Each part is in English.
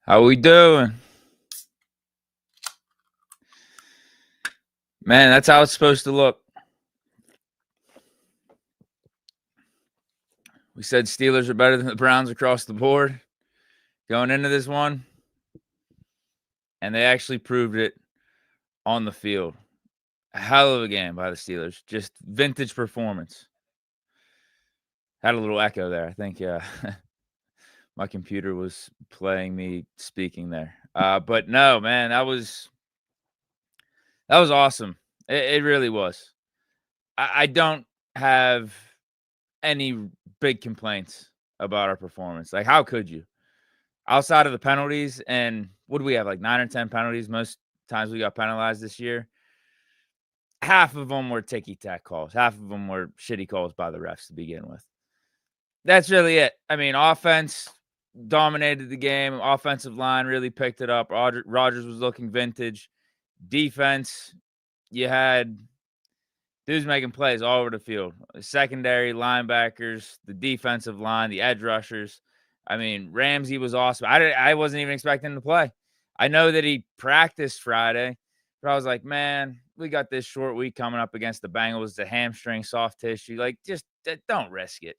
How we doing? Man, that's how it's supposed to look. We said Steelers are better than the Browns across the board going into this one, and they actually proved it on the field. A hell of a game by the Steelers. Just vintage performance. Had a little echo there. I think my computer was playing me speaking there. But no, man, that was awesome. It really was. I don't have any big complaints about our performance. Like, how could you? Outside of the penalties, and what do we have, like 9 or 10 penalties? Most times we got penalized this year. Half of them were ticky-tack calls. Half of them were shitty calls by the refs to begin with. That's really it. I mean, offense dominated the game. Offensive line really picked it up. Rodgers was looking vintage. Defense, you had dudes making plays all over the field. Secondary, linebackers, the defensive line, the edge rushers. I mean, Ramsey was awesome. I wasn't even expecting him to play. I know that he practiced Friday, but I was like, man, we got this short week coming up against the Bengals, the hamstring, soft tissue. Like, just don't risk it.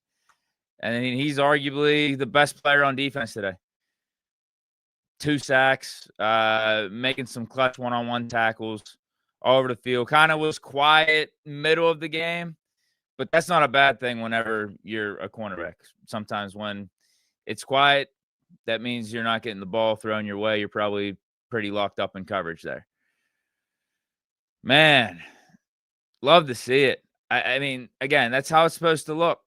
And he's arguably the best player on defense today. 2 sacks, making some clutch one-on-one tackles all over the field. Kind of was quiet middle of the game, but that's not a bad thing whenever you're a cornerback. Sometimes when it's quiet, that means you're not getting the ball thrown your way. You're probably pretty locked up in coverage there. Man, love to see it. I mean, again, that's how it's supposed to look.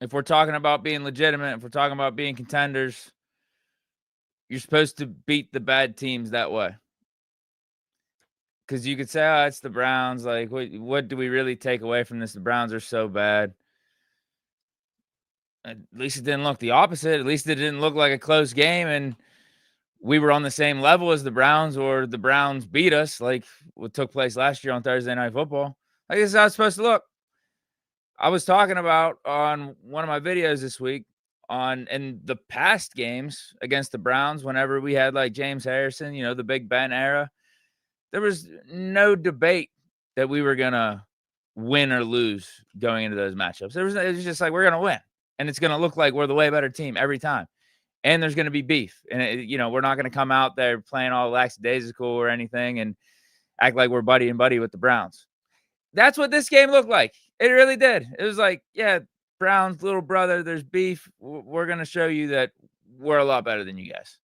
If we're talking about being legitimate, if we're talking about being contenders, you're supposed to beat the bad teams that way. Because you could say, oh, it's the Browns. Like, what do we really take away from this? The Browns are so bad. At least it didn't look the opposite. At least it didn't look like a close game, and we were on the same level as the Browns, or the Browns beat us, like what took place last year on Thursday Night Football. Like, this is how it's supposed to look. I was talking about on one of my videos this week in the past games against the Browns, whenever we had like James Harrison, the Big Ben era, there was no debate that we were going to win or lose going into those matchups. It was just like, we're going to win, and it's going to look like we're the way better team every time. And there's going to be beef. And, we're not going to come out there playing all lackadaisical or anything and act like we're buddy and buddy with the Browns. That's what this game looked like. It really did. It was like, yeah, Browns, little brother, there's beef. We're going to show you that we're a lot better than you guys.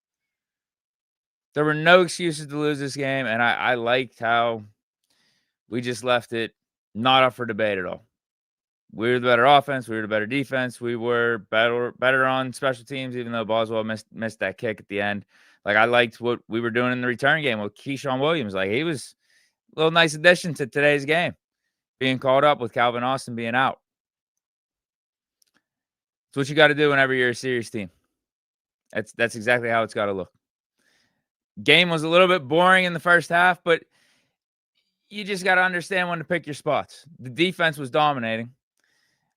There were no excuses to lose this game, and I liked how we just left it not up for debate at all. We were the better offense. We were the better defense. We were better on special teams, even though Boswell missed that kick at the end. Like, I liked what we were doing in the return game with Keyshawn Williams. Like, he was a little nice addition to today's game, being called up with Calvin Austin being out. It's what you got to do whenever you're a serious team. That's exactly how it's got to look. Game was a little bit boring in the first half, but you just got to understand when to pick your spots. The defense was dominating.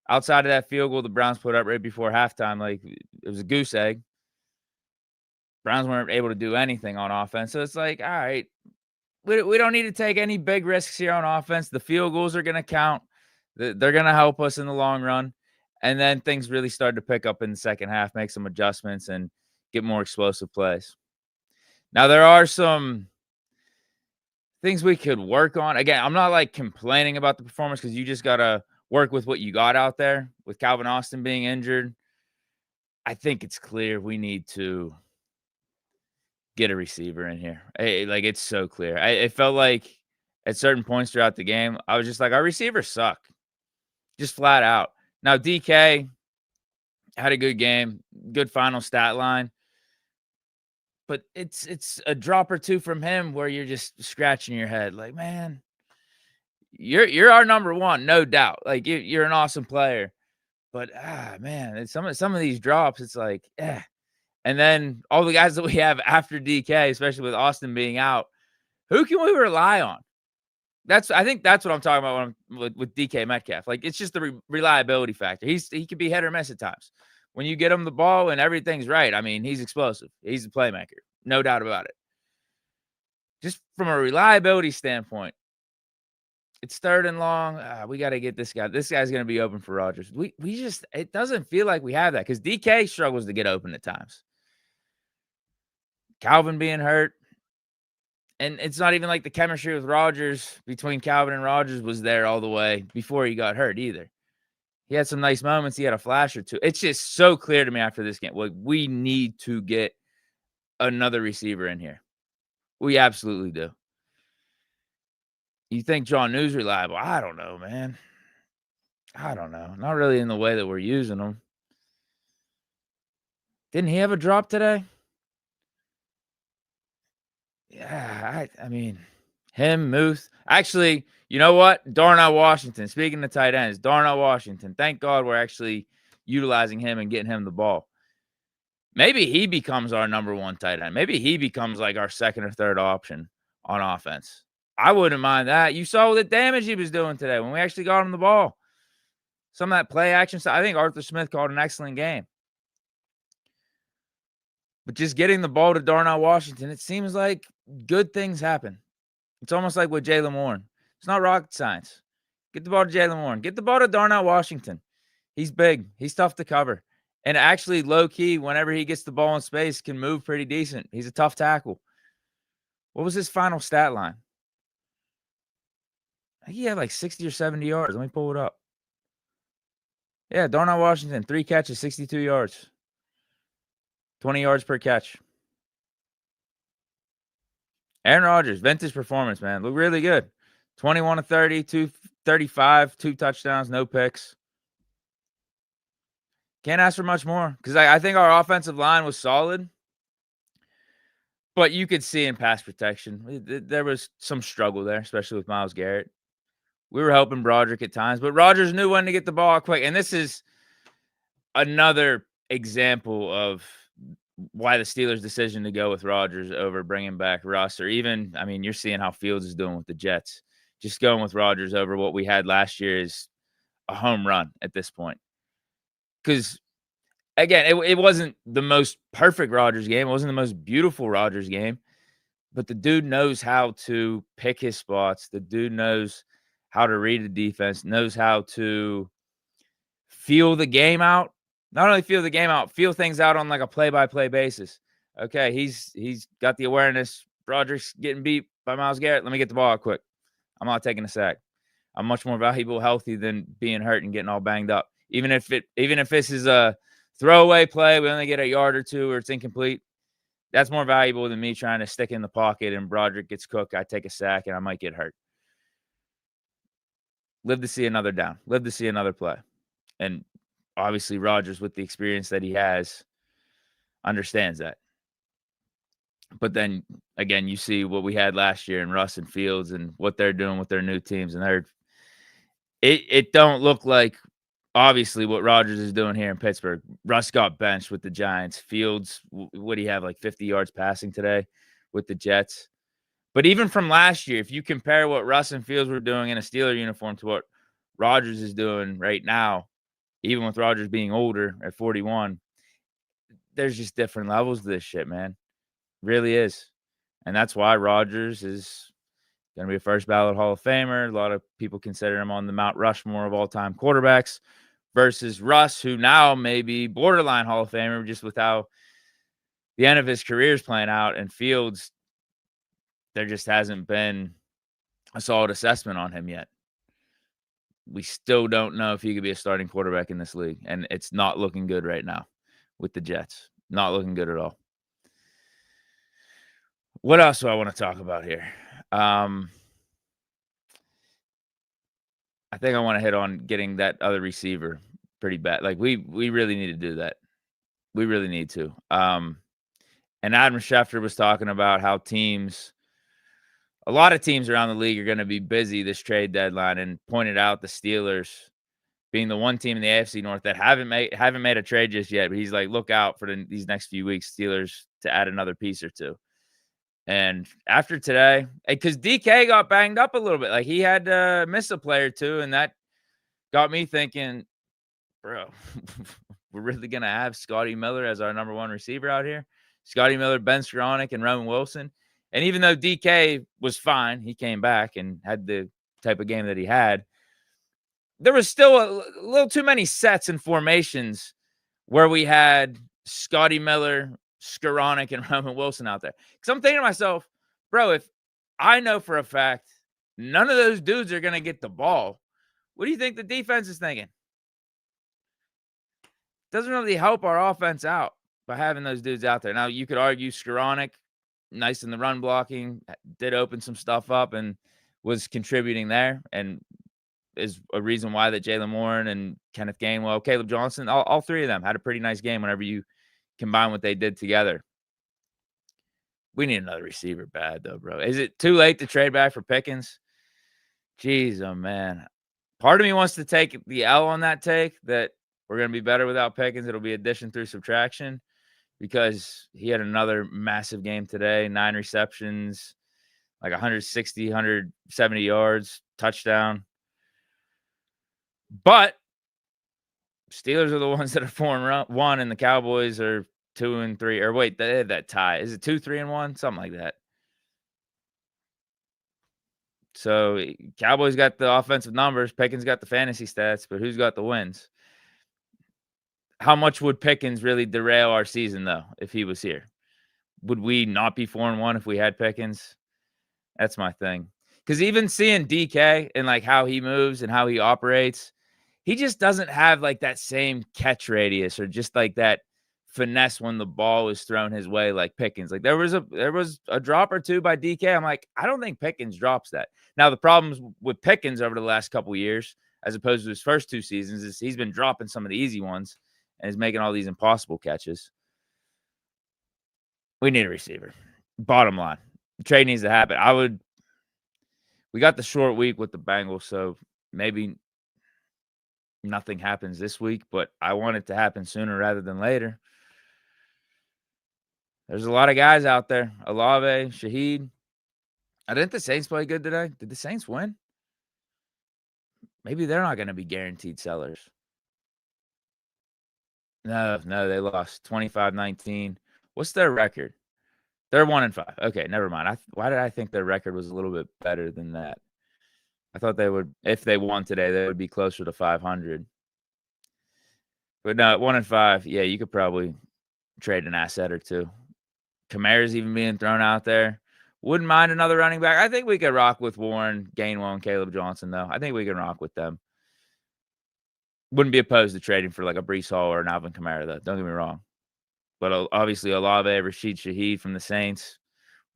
Outside of that field goal the Browns put up right before halftime, like, it was a goose egg. Browns weren't able to do anything on offense. So it's like, all right, we don't need to take any big risks here on offense. The field goals are going to count. They're going to help us in the long run. And then things really started to pick up in the second half, make some adjustments, and get more explosive plays. Now, there are some things we could work on. Again, I'm not like complaining about the performance, because you just got to work with what you got out there. With Calvin Austin being injured, I think it's clear we need to get a receiver in here. Like, it's so clear. It felt like at certain points throughout the game, I was just like, our receivers suck. Just flat out. Now, DK had a good game, good final stat line. But it's a drop or two from him where you're just scratching your head. Like, man, you're our number one, no doubt. Like, you're an awesome player. But, man, some of these drops, it's like, And then all the guys that we have after DK, especially with Austin being out, who can we rely on? I think that's what I'm talking about when with DK Metcalf. Like, it's just the reliability factor. He could be hit or miss at times. when you get him the ball and everything's right, I mean, he's explosive. He's a playmaker. No doubt about it. Just from a reliability standpoint, it's 3rd and long. We got to get this guy. This guy's going to be open for Rodgers. We just, it doesn't feel like we have that because DK struggles to get open at times. Calvin being hurt. And it's not even like the chemistry with Rodgers between Calvin and Rodgers was there all the way before he got hurt either. He had some nice moments. He had a flash or two. It's just so clear to me after this game. Like, we need to get another receiver in here. We absolutely do. You think John New's reliable? I don't know, man. I don't know. Not really in the way that we're using him. Didn't he have a drop today? Yeah, I mean, him, Muth. Actually, you know what? Darnell Washington. Speaking of tight ends, Darnell Washington. Thank God we're actually utilizing him and getting him the ball. Maybe he becomes our number 1 tight end. Maybe he becomes like our 2nd or 3rd option on offense. I wouldn't mind that. You saw the damage he was doing today when we actually got him the ball. Some of that play action stuff. I think Arthur Smith called an excellent game. But just getting the ball to Darnell Washington, it seems like good things happen. It's almost like with Jaylen Warren. It's not rocket science. Get the ball to Jaylen Warren. Get the ball to Darnell Washington. He's big. He's tough to cover. And actually, low-key, whenever he gets the ball in space, can move pretty decent. He's a tough tackle. What was his final stat line? I think he had like 60 or 70 yards. Let me pull it up. Yeah, Darnell Washington, 3 catches, 62 yards. 20 yards per catch. Aaron Rodgers, vintage performance, man. Look really good. 21 of 30, 235, 2 touchdowns, no picks. Can't ask for much more because I think our offensive line was solid. But you could see in pass protection, there was some struggle there, especially with Myles Garrett. We were helping Broderick at times, but Rodgers knew when to get the ball quick. And this is another example of why the Steelers' decision to go with Rodgers over bringing back Russ, or even, I mean, you're seeing how Fields is doing with the Jets. Just going with Rodgers over what we had last year is a home run at this point. Because, again, it wasn't the most perfect Rodgers game. It wasn't the most beautiful Rodgers game. But the dude knows how to pick his spots. The dude knows how to read the defense, knows how to feel the game out. Not only feel the game out, feel things out on like a play-by-play basis. Okay, he's got the awareness. Broderick's getting beat by Myles Garrett. Let me get the ball out quick. I'm not taking a sack. I'm much more valuable healthy than being hurt and getting all banged up. Even if this is a throwaway play, we only get a yard or two, or it's incomplete. That's more valuable than me trying to stick in the pocket and Broderick gets cooked. I take a sack and I might get hurt. Live to see another down. Live to see another play. And obviously Rodgers, with the experience that he has, understands that. But then, again, you see what we had last year in Russ and Fields and what they're doing with their new teams. And it don't look like, obviously, what Rodgers is doing here in Pittsburgh. Russ got benched with the Giants. Fields, what do you have, like 50 yards passing today with the Jets? But even from last year, if you compare what Russ and Fields were doing in a Steeler uniform to what Rodgers is doing right now, even with Rodgers being older at 41, there's just different levels to this shit, man. Really is. And that's why Rodgers is going to be a first ballot Hall of Famer. A lot of people consider him on the Mount Rushmore of all-time quarterbacks versus Russ, who now may be borderline Hall of Famer just with how the end of his career is playing out. And Fields, there just hasn't been a solid assessment on him yet. We still don't know if he could be a starting quarterback in this league. And it's not looking good right now with the Jets. Not looking good at all. What else do I want to talk about here? I think I want to hit on getting that other receiver pretty bad. Like we really need to do that. We really need to. And Adam Schefter was talking about how a lot of teams around the league are going to be busy this trade deadline, and pointed out the Steelers being the one team in the AFC North that haven't made a trade just yet. But he's like, look out for these next few weeks, Steelers, to add another piece or two. And after today, because DK got banged up a little bit, like he had to miss a play or two, and that got me thinking, bro, we're really going to have Scotty Miller as our number one receiver out here. Scotty Miller, Ben Skoranek, and Roman Wilson. And even though DK was fine, he came back and had the type of game that he had, there was still a little too many sets and formations where we had Scotty Miller, Skoranek, and Roman Wilson out there. Because I'm thinking to myself, bro, if I know for a fact none of those dudes are going to get the ball, what do you think the defense is thinking? Doesn't really help our offense out by having those dudes out there. Now, you could argue Skoranek, nice in the run blocking, did open some stuff up and was contributing there, and is a reason why that Jalen Warren and Kenneth Gainwell, Caleb Johnson, all three of them had a pretty nice game whenever you combine what they did together. We need another receiver bad, though, bro. Is it too late to trade back for Pickens? Jeez, oh, man. Part of me wants to take the L on that take, that we're going to be better without Pickens. It'll be addition through subtraction, because he had another massive game today, 9 receptions, like 160, 170 yards, touchdown. But Steelers are the ones that are 4-1, and the Cowboys are 2-3. Or wait, they had that tie. Is it 2-3-1? Something like that. So Cowboys got the offensive numbers. Pickens got the fantasy stats, but who's got the wins? How much would Pickens really derail our season, though, if he was here? Would we not be 4-1 if we had Pickens? That's my thing. Because even seeing DK and like how he moves and how he operates, he just doesn't have like that same catch radius or just like that finesse when the ball is thrown his way like Pickens. Like there was a drop or two by DK. I'm like, I don't think Pickens drops that. Now, the problems with Pickens over the last couple of years, as opposed to his first 2 seasons, is he's been dropping some of the easy ones and is making all these impossible catches. We need a receiver. Bottom line. The trade needs to happen. We got the short week with the Bengals, so maybe nothing happens this week, but I want it to happen sooner rather than later. There's a lot of guys out there. Olave, Shaheed. Didn't the Saints play good today? Did the Saints win? Maybe they're not going to be guaranteed sellers. No, they lost 25-19. What's their record? They're 1-5. Okay, never mind. Why did I think their record was a little bit better than that? I thought they would, if they won today, they would be closer to 500. But no, at 1-5, yeah, you could probably trade an asset or two. Kamara's even being thrown out there. Wouldn't mind another running back. I think we could rock with Warren, Gainwell, and Caleb Johnson, though. I think we can rock with them. Wouldn't be opposed to trading for like a Breece Hall or an Alvin Kamara, though. Don't get me wrong. But obviously, Olave, Rashid Shaheed from the Saints.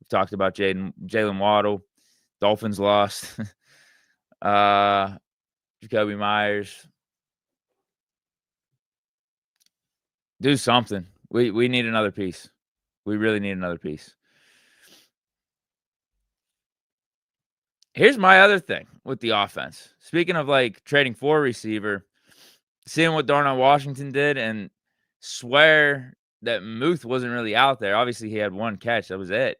We've talked about Jalen Waddle. Dolphins lost. Jacoby Myers. Do something. We need another piece. We really need another piece. Here's my other thing with the offense. Speaking of like trading for a receiver, seeing what Darnell Washington did, and swear that Muth wasn't really out there. Obviously, he had 1 catch. That was it.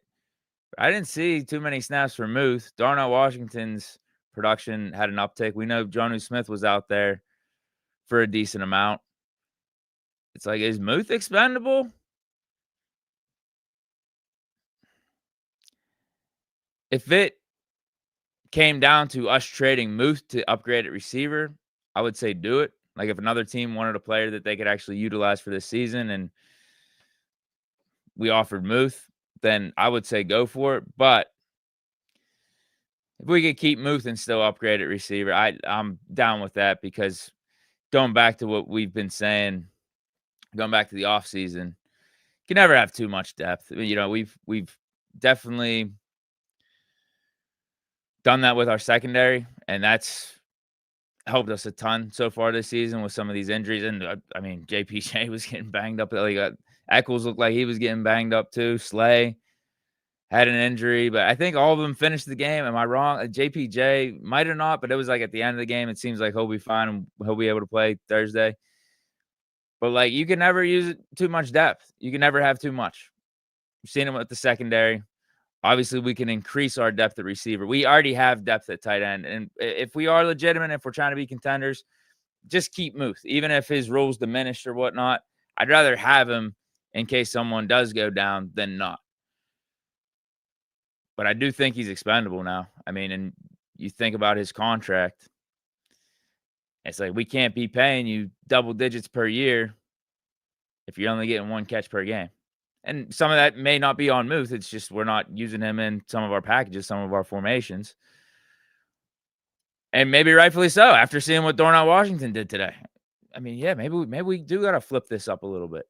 But I didn't see too many snaps for Muth. Darnell Washington's production had an uptick. We know Jonnu Smith was out there for a decent amount. It's like, is Muth expendable? If it came down to us trading Muth to upgrade at receiver, I would say do it. Like if another team wanted a player that they could actually utilize for this season and we offered Muth, then I would say go for it. But if we could keep Muth and still upgrade at receiver, I'm down with that, because going back to what we've been saying, going back to the offseason, you can never have too much depth. You know, we've definitely done that with our secondary, and that's helped us a ton so far this season with some of these injuries. And I mean, JPJ was getting banged up. Like Eccles looked like he was getting banged up too. Slay had an injury, but I think all of them finished the game. Am I wrong? JPJ might have not, but it was like at the end of the game, it seems like he'll be fine and he'll be able to play Thursday. But like, you can never use too much depth. You can never have too much. We've seen it with the secondary. Obviously, we can increase our depth at receiver. We already have depth at tight end. And if we are legitimate, if we're trying to be contenders, just keep Muth, even if his role's diminished or whatnot. I'd rather have him in case someone does go down than not. But I do think he's expendable now. I mean, and you think about his contract, it's like we can't be paying you double digits per year if you're only getting one catch per game. And some of that may not be on Muth. It's just we're not using him in some of our packages, some of our formations. And maybe rightfully so after seeing what Darnell Washington did today. I mean, yeah, maybe we do got to flip this up a little bit.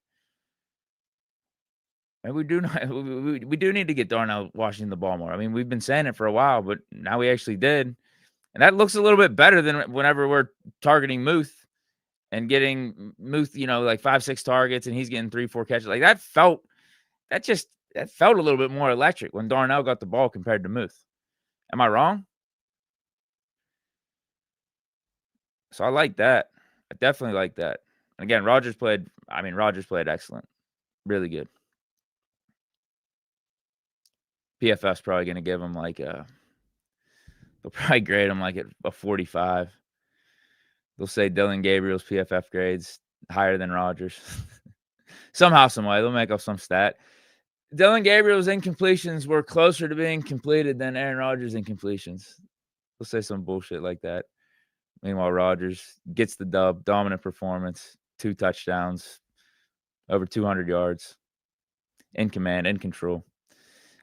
Maybe we do not. We do need to get Darnell Washington the ball more. I mean, we've been saying it for a while, but now we actually did. And that looks a little bit better than whenever we're targeting Muth and getting Muth, like 5-6 targets and he's getting 3-4 catches. Like that felt a little bit more electric when Darnell got the ball compared to Muth. Am I wrong? So I like that. I definitely like that. And again, Rogers played excellent. Really good. PFF's probably going to give him they'll probably grade him like at a 45. They'll say Dylan Gabriel's PFF grades higher than Rogers. Somehow, some way, they'll make up some stat. Dylan Gabriel's incompletions were closer to being completed than Aaron Rodgers' incompletions. They'll say some bullshit like that. Meanwhile, Rodgers gets the dub, dominant performance, 2 touchdowns, over 200 yards, in command, in control.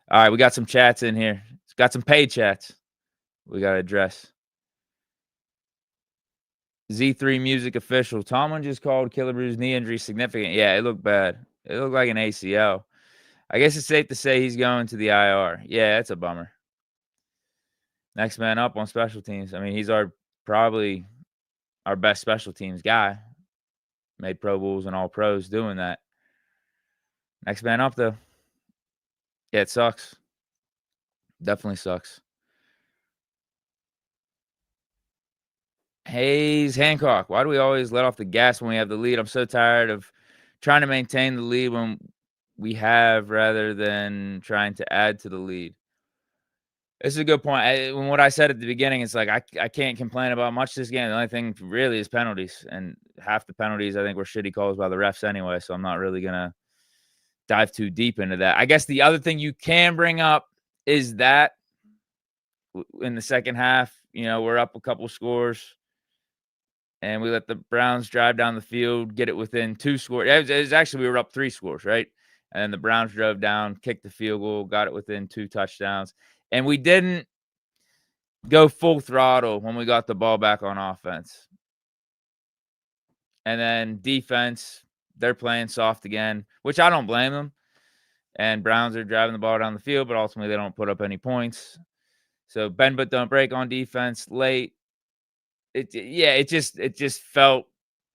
All right, we got some chats in here. Got some paid chats we got to address. Z3 Music Official. Tomlin just called Killebrew's knee injury significant. Yeah, it looked bad. It looked like an ACL. I guess it's safe to say he's going to the IR. Yeah, that's a bummer. Next man up on special teams. I mean, he's probably our best special teams guy. Made Pro Bowls and All Pros doing that. Next man up, though. Yeah, it sucks. Definitely sucks. Hayes Hancock. Why do we always let off the gas when we have the lead? I'm so tired of trying to maintain the lead when we have rather than trying to add to the lead. This is a good point. What I said at the beginning, it's like I can't complain about much this game. The only thing really is penalties. And half the penalties, I think, were shitty calls by the refs anyway. So I'm not really going to dive too deep into that. I guess the other thing you can bring up is that in the second half, we're up a couple scores. And we let the Browns drive down the field, get it within 2 scores. It was actually, we were up 3 scores, right? And then the Browns drove down, kicked the field goal, got it within 2 touchdowns. And we didn't go full throttle when we got the ball back on offense. And then defense, they're playing soft again, which I don't blame them. And Browns are driving the ball down the field, but ultimately they don't put up any points. So bend but don't break on defense late. It just felt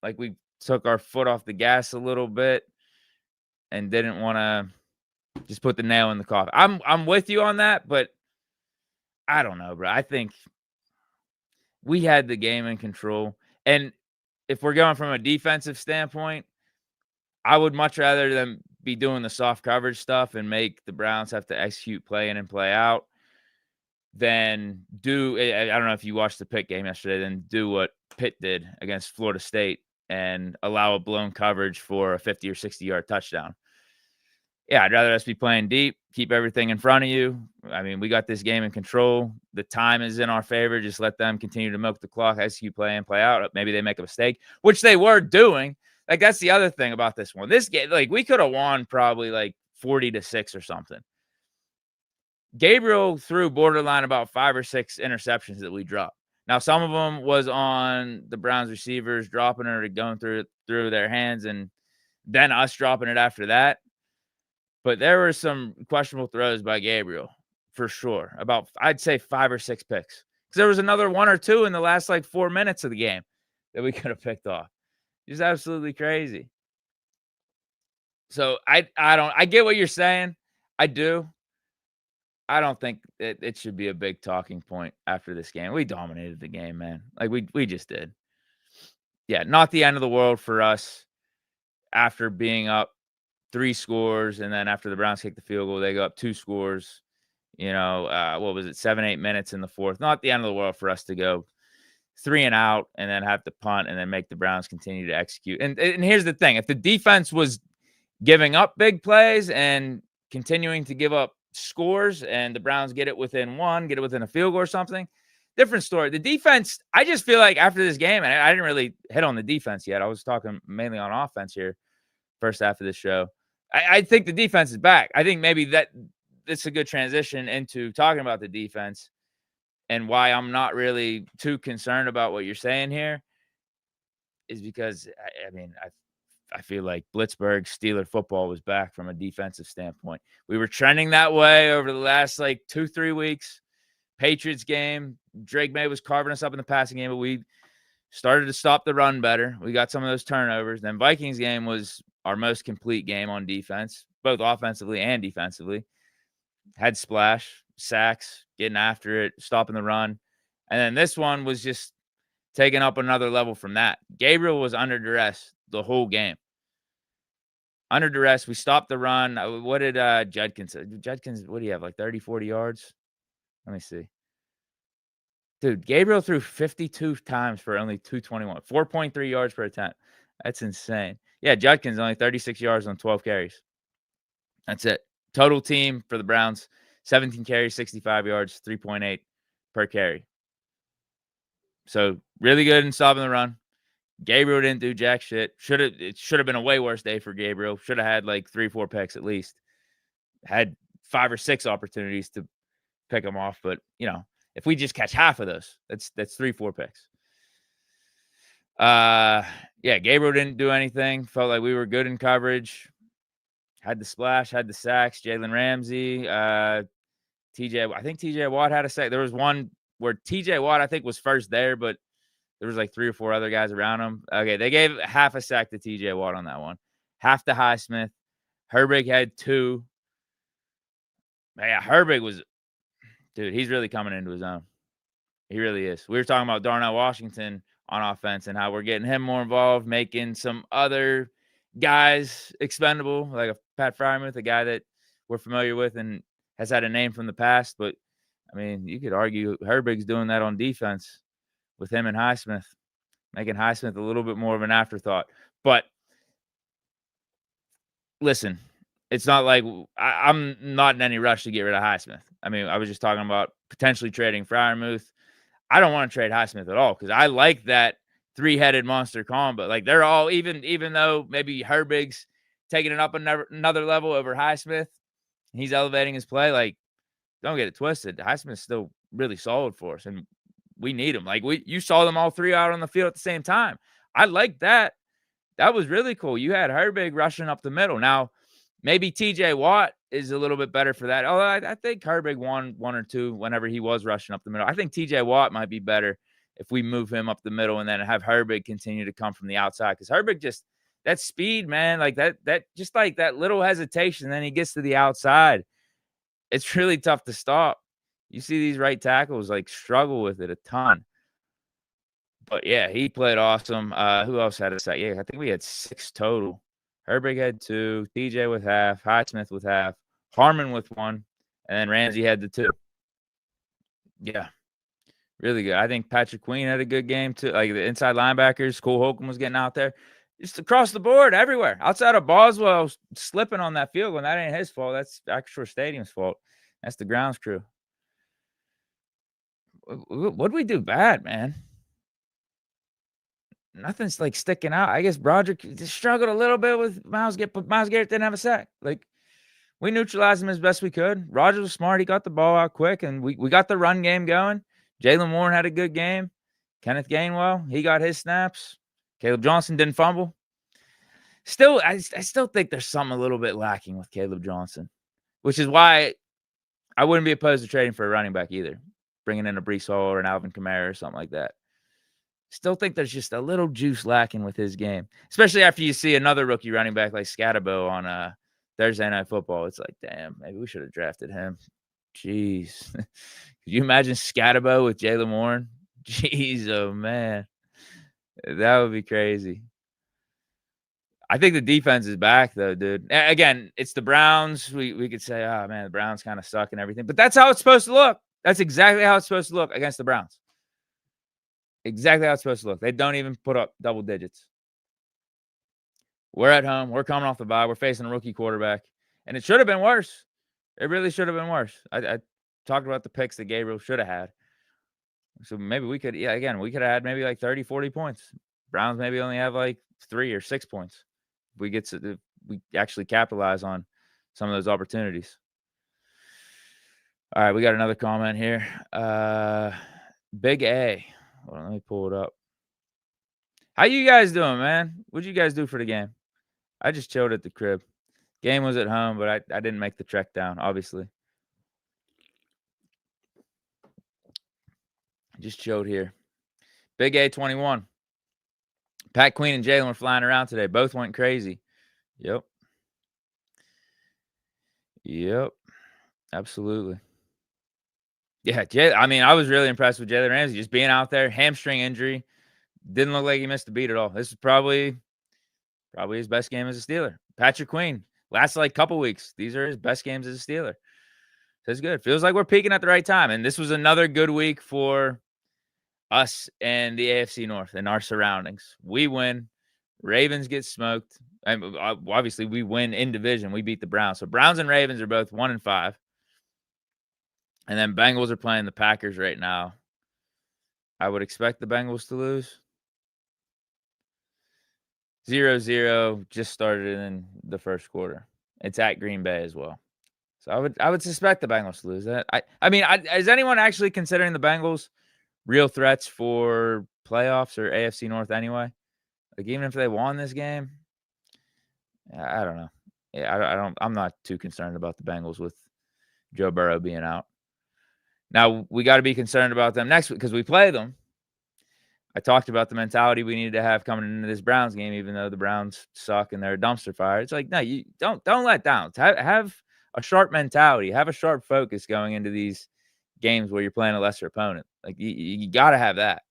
like we took our foot off the gas a little bit and didn't want to just put the nail in the coffin. I'm with you on that, but I don't know, bro. I think we had the game in control. And if we're going from a defensive standpoint, I would much rather them be doing the soft coverage stuff and make the Browns have to execute play in and play out than do. I don't know if you watched the Pitt game yesterday, then do what Pitt did against Florida State and allow a blown coverage for a 50 or 60-yard touchdown. Yeah, I'd rather us be playing deep, keep everything in front of you. I mean, we got this game in control. The time is in our favor. Just let them continue to milk the clock, execute play and play out. Maybe they make a mistake, which they were doing. Like, that's the other thing about this one. This game, like, we could have won probably like 40-6 or something. Gabriel threw borderline about 5 or 6 interceptions that we dropped. Now, some of them was on the Browns receivers dropping it or going through their hands, and then us dropping it after that. But there were some questionable throws by Gabriel, for sure. About, I'd say, 5 or 6 picks. Because there was another 1 or 2 in the last, 4 minutes of the game that we could have picked off. Just absolutely crazy. So, I get what you're saying. I do. I don't think it should be a big talking point after this game. We dominated the game, man. Like, we just did. Yeah, not the end of the world for us after being up 3 scores, and then after the Browns kick the field goal, they go up 2 scores. What was it, 7-8 minutes in the fourth? Not the end of the world for us to go 3 and out and then have to punt and then make the Browns continue to execute. And here's the thing. If the defense was giving up big plays and continuing to give up scores and the Browns get it within one, get it within a field goal or something, different story. The defense, I just feel like after this game, and I didn't really hit on the defense yet. I was talking mainly on offense here, first half of this show. I think the defense is back. I think maybe that's a good transition into talking about the defense and why I'm not really too concerned about what you're saying here is because, I feel like Pittsburgh Steeler football was back from a defensive standpoint. We were trending that way over the last 2-3 weeks. Patriots game, Drake May was carving us up in the passing game, but we started to stop the run better. We got some of those turnovers. Then Vikings game was our most complete game on defense, both offensively and defensively. Had splash, sacks, getting after it, stopping the run. And then this one was just taking up another level from that. Gabriel was under duress the whole game. Under duress, we stopped the run. What did Judkins say? Judkins, what do you have, 30, 40 yards? Let me see. Dude, Gabriel threw 52 times for only 221. 4.3 yards per attempt. That's insane. Yeah, Judkins only 36 yards on 12 carries. That's it. Total team for the Browns, 17 carries, 65 yards, 3.8 per carry. So really good in stopping the run. Gabriel didn't do jack shit. It should have been a way worse day for Gabriel. Should have had 3-4 picks at least. Had 5 or 6 opportunities to pick him off, but if we just catch half of those, that's 3-4 picks. Gabriel didn't do anything. Felt like we were good in coverage. Had the splash, had the sacks. Jalen Ramsey, I think TJ Watt had a sack. There was one where TJ Watt, I think, was first there, but there was 3 or 4 other guys around him. Okay, they gave half a sack to TJ Watt on that one. Half to Highsmith. Herbig had 2. Yeah, Herbig was, dude, he's really coming into his own. He really is. We were talking about Darnell Washington on offense and how we're getting him more involved, making some other guys expendable, like a Pat Fryermuth, a guy that we're familiar with and has had a name from the past. But, you could argue Herbig's doing that on defense with him and Highsmith, making Highsmith a little bit more of an afterthought. But listen, it's not like I'm not in any rush to get rid of Highsmith. I was just talking about potentially trading Fryermuth. I don't want to trade Highsmith at all because I like that 3-headed monster combo. They're all, even though maybe Herbig's taking it up another level over Highsmith, he's elevating his play. Don't get it twisted. Highsmith's still really solid for us, and we need him. You saw them all 3 out on the field at the same time. I like that. That was really cool. You had Herbig rushing up the middle. Now, maybe TJ Watt is a little bit better for that. Oh, I think Herbig won 1 or 2 whenever he was rushing up the middle. I think TJ Watt might be better if we move him up the middle and then have Herbig continue to come from the outside. Because Herbig just, that speed, man, that just that little hesitation, then he gets to the outside. It's really tough to stop. You see these right tackles struggle with it a ton. But yeah, he played awesome. Who else had a sack? Yeah, I think we had 6 total. Herbig had 2, TJ with half, Highsmith with half, Harmon with 1, and then Ramsey had the 2. Yeah, really good. I think Patrick Queen had a good game too. The inside linebackers, Cole Holcomb was getting out there. Just across the board, everywhere. Outside of Boswell slipping on that field goal, that ain't his fault. That's Acrisure Stadium's fault. That's the grounds crew. What'd we do bad, man? Nothing's sticking out. I guess Broderick just struggled a little bit with Myles Garrett, but Myles Garrett didn't have a sack. We neutralized him as best we could. Rogers was smart. He got the ball out quick, and we got the run game going. Jalen Warren had a good game. Kenneth Gainwell, he got his snaps. Caleb Johnson didn't fumble. Still, I still think there's something a little bit lacking with Caleb Johnson, which is why I wouldn't be opposed to trading for a running back either. Bringing in a Breece Hall or an Alvin Kamara or something like that. Still think there's just a little juice lacking with his game, especially after you see another rookie running back like Scatterbo on Thursday Night Football. It's damn, maybe we should have drafted him. Jeez. Could you imagine Scatterbo with Jalen Warren? Jeez, oh, man. That would be crazy. I think the defense is back, though, dude. Again, it's the Browns. We could say, oh, man, the Browns kind of suck and everything. But that's how it's supposed to look. That's exactly how it's supposed to look against the Browns. Exactly how it's supposed to look. They don't even put up double digits. We're at home. We're coming off the bye. We're facing a rookie quarterback, and it should have been worse. It really should have been worse. I talked about the picks that Gabriel should have had. So maybe we could, yeah, again, we could have had maybe like 30, 40 points. Browns maybe only have like 3 or 6 points. If we get to, if we actually capitalize on some of those opportunities. All right, we got another comment here. Big A. Hold on, let me pull it up. How you guys doing, man? What'd you guys do for the game? I just chilled at the crib. Game was at home, but I didn't make the trek down, obviously. Just chilled here. Big A 21. Pat Queen and Jalen were flying around today. Both went crazy. Yep. Absolutely. Yeah, I mean, I was really impressed with Jalen Ramsey just being out there. Hamstring injury. Didn't look like he missed a beat at all. This is probably his best game as a Steeler. Patrick Queen, last like couple weeks. These are his best games as a Steeler. That's good. Feels like we're peaking at the right time. And this was another good week for us and the AFC North and our surroundings. We win. Ravens get smoked. And obviously, we win in division. We beat the Browns. So Browns and Ravens are both 1-5. And then Bengals are playing the Packers right now. I would expect the Bengals to lose. 0-0 just started in the first quarter. It's at Green Bay as well. So I would suspect the Bengals to lose that. I mean, is anyone actually considering the Bengals real threats for playoffs or AFC North anyway? Like, even if they won this game, I don't know. Yeah, I'm not too concerned about the Bengals with Joe Burrow being out. Now, we got to be concerned about them next week because we play them. I talked about the mentality we needed to have coming into this Browns game, even though the Browns suck and they're a dumpster fire. It's like, no, you don't let down. Have a sharp mentality. Have a sharp focus going into these games where you're playing a lesser opponent. Like, you got to have that.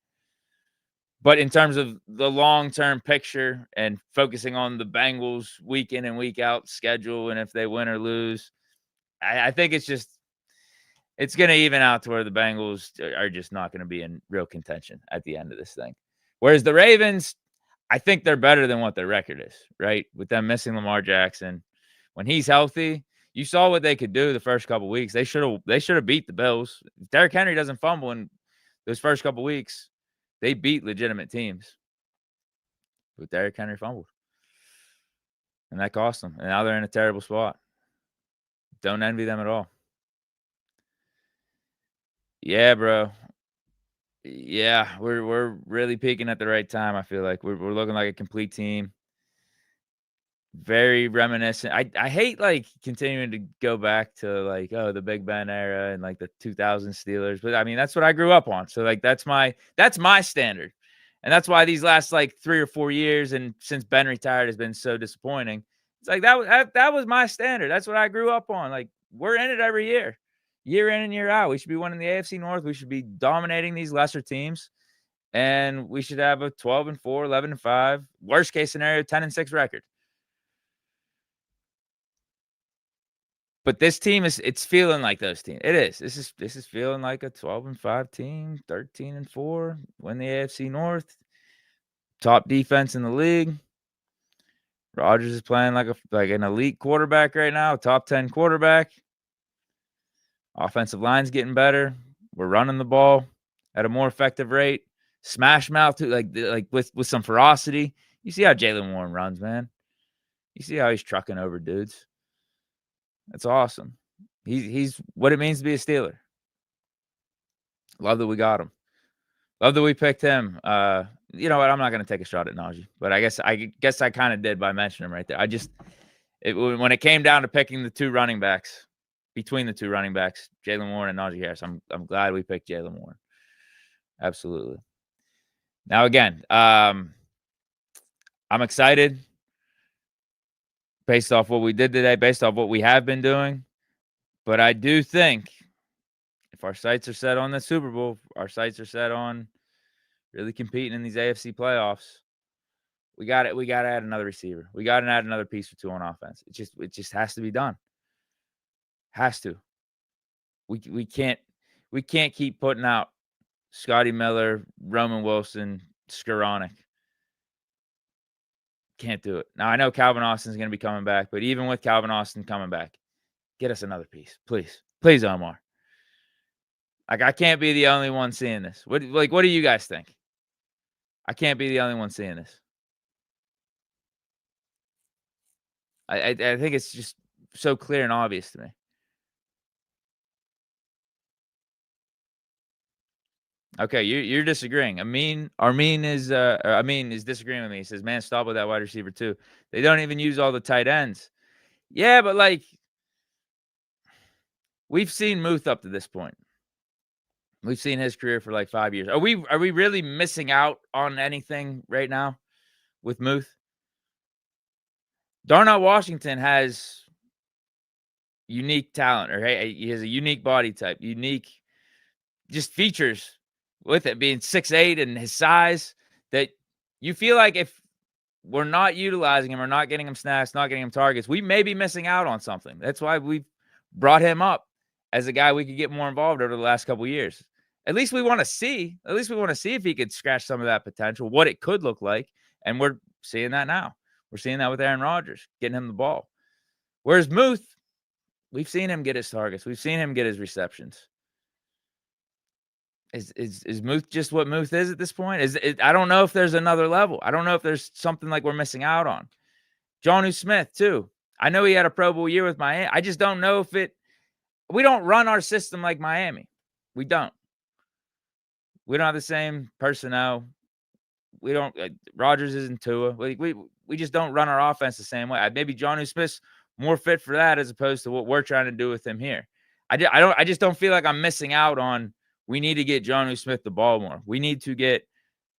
But in terms of the long-term picture and focusing on the Bengals week in and week out schedule and if they win or lose, I think it's going to even out to where the Bengals are just not going to be in real contention at the end of this thing. Whereas the Ravens, I think they're better than what their record is, right? With them missing Lamar Jackson. When he's healthy, you saw what they could do the first couple of weeks. They should have beat the Bills. If Derrick Henry doesn't fumble in those first couple of weeks, they beat legitimate teams. But Derrick Henry fumbled. And that cost them. And now they're in a terrible spot. Don't envy them at all. Yeah, bro. Yeah, we're really peaking at the right time. I feel like we're looking like a complete team. Very reminiscent. I hate like continuing to go back to like, oh, the Big Ben era and like the 2000 Steelers, but I mean that's what I grew up on. So like that's my standard, and that's why these last like 3 or 4 years and since Ben retired has been so disappointing. It's like that was my standard. That's what I grew up on. Like, we're in it every year. Year in and year out. We should be winning the AFC North. We should be dominating these lesser teams. And we should have a 12-4, 11-5, worst case scenario, 10-6 record. But this team it's feeling like those teams. It is. This is feeling like a 12-5 team, 13-4, win the AFC North. Top defense in the league. Rodgers is playing like an elite quarterback right now, top 10 quarterback. Offensive line's getting better. We're running the ball at a more effective rate. Smash mouth too, like with some ferocity. You see how Jalen Warren runs, man. You see how he's trucking over dudes. That's awesome. He's what it means to be a Steeler. Love that we got him. Love that we picked him. You know what? I'm not going to take a shot at Najee, but I guess I kind of did by mentioning him right there. When it came down to picking the two running backs, between the two running backs, Jalen Warren and Najee Harris, I'm glad we picked Jalen Warren. Absolutely. Now again, I'm excited based off what we did today, based off what we have been doing. But I do think if our sights are set on the Super Bowl, our sights are set on really competing in these AFC playoffs, we got to add another receiver. We got to add another piece or two on offense. It just has to be done. Has to. We can't keep putting out Scotty Miller, Roman Wilson, Skoranek. Can't do it. Now, I know Calvin Austin's going to be coming back, but even with Calvin Austin coming back, get us another piece, please. Please, Omar. Like, I can't be the only one seeing this. What do you guys think? I can't be the only one seeing this. I think it's just so clear and obvious to me. Okay, you're disagreeing. Armin is disagreeing with me. He says, "Man, stop with that wide receiver too. They don't even use all the tight ends." Yeah, but like we've seen Muth up to this point. We've seen his career for like 5 years. Are we really missing out on anything right now with Muth? Darnell Washington has unique talent, or hey, he has a unique body type, unique just features with it being 6'8" and his size that you feel like if we're not utilizing him or not getting him snaps, not getting him targets, we may be missing out on something. That's why we've brought him up as a guy we could get more involved over the last couple of years. At least we want to see. At least we want to see if he could scratch some of that potential, what it could look like. And we're seeing that now. We're seeing that with Aaron Rodgers, getting him the ball. Whereas Muth, we've seen him get his targets. We've seen him get his receptions. Is Muth just what Muth is at this point? I don't know if there's another level. I don't know if there's something like we're missing out on. Jonnu Smith, too. I know he had a Pro Bowl year with Miami. I just don't know if we don't run our system like Miami. We don't. We don't have the same personnel. We don't. Rodgers isn't Tua. We just don't run our offense the same way. Maybe Jonnu Smith's more fit for that as opposed to what we're trying to do with him here. I just don't feel like I'm missing out on. We need to get Jonnu Smith the ball more. We need to get